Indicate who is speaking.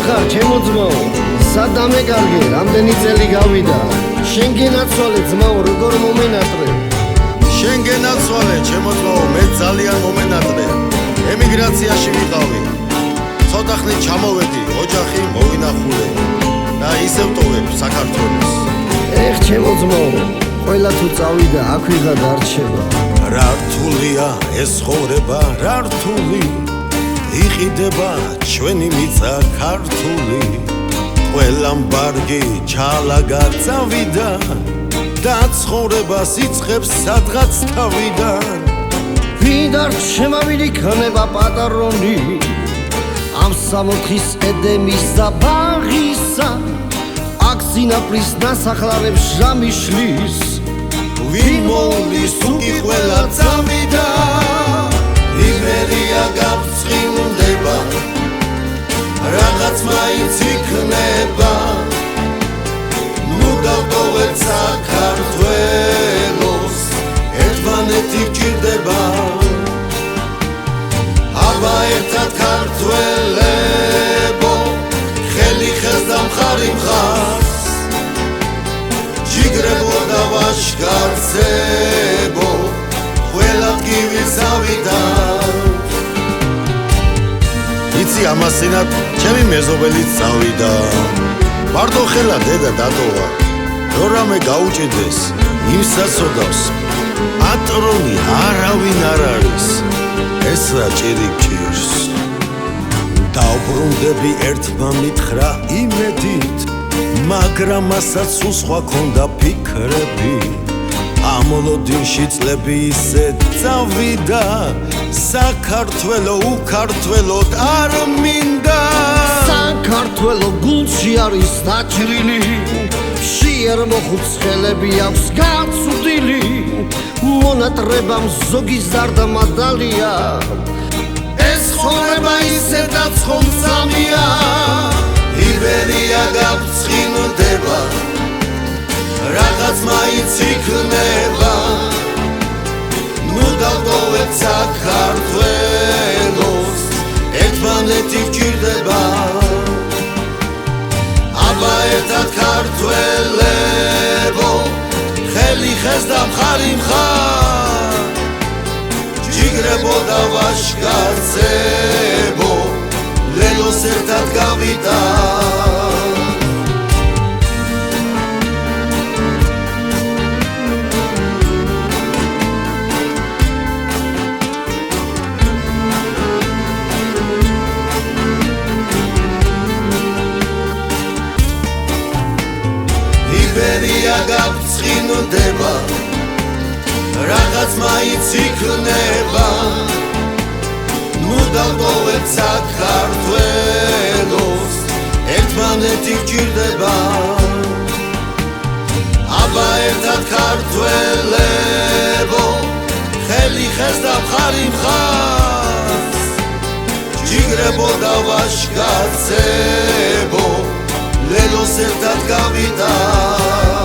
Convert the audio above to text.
Speaker 1: ხარ ჩემო ძმაო სადამე კარგი რამდენი წელი გავიდა შენ გენაცვალე ძმაო როგორ მომენატრე
Speaker 2: შენ გენაცვალე ჩემო ძმაო მე ძალიან მომენატრე ემიგრაციაში ვიყავი ცოტა ხნით ჩამოვედი ოჯახი მოვინახულე და ისევ ტოვებ საქართველოს
Speaker 1: ეხ ჩემო ძმაო ყველა თუ წავიდა აქ ვიღად არ რჩება
Speaker 2: რა რთულია ეს ცხოვრება რა რთული იყიდება ჩვენი მიწა ქართული ყველა მბარგი ჩალაგა წავიდა და ცხოვრებას იწყებს სადღაც თავიდან
Speaker 1: ვინ არ შემავიდი ქნება პატარონი ამ სამოთხის ედემის და ბაღისა აქ სინაპრის დასახლარებს ჟამი შლის
Speaker 2: ვინ მოვლის თუკი ყველა წავიდა იმერია გაბრწყინდება რაღაც მაინც იქნება ნუ დავტოვეთ საქართველოს ერთმანეთი გჭირდება აბა ერთად ქართველებო ხელი ხელს და მხარი მხარს ჯიგრებო და ვაშკარცებო ყველა ტკივილს ავიდან იცი ამასინად ჩემი მეზობელიც წავიდა მარტო ხელა დედა დატოვა რო რამე გაუჭიდეს იმ სასოდავს პატრონი არავინ არ არის ეს რა ჭირი გჭირს დავბრუნდები ერთმა მითხრა იმედით მაგრამ მასაც სულ სხვა ქონდა ფიქრები ამოლოდინში წლები ისე წავიდა საქართველო უქართველოდ არ მინდა
Speaker 1: საქართველო გულში არის დაჭრილი შეერ მოხუცხელები აქვს გაცუდილი მონატრებამ ზოგის ზარდამა დალია ეს ცხოვრება ისე დაცხომწამია
Speaker 2: იბერია გაბრწყინდება რაღაც მაინც იქნება ნუ დავტოვეთ საქართველოს ერთმანეთი გჭირდება აბა ერთად ქართველებო ხელი ხელს და მხარი მხარ ჯიგრებო და ვაშკარცებო ლელოს ერთად გავიტან იბერია გაბრწყინდება რაღაც მაინც იქნება ნუ დავტოვეთ საქართველოს ერთმანეთი გჭირდება აბა ერთად ქართველებო ხელი ხელს და მხარი მხარს ჯიგრებო და ვაშკარცებო ლელოს ერთად გავიტან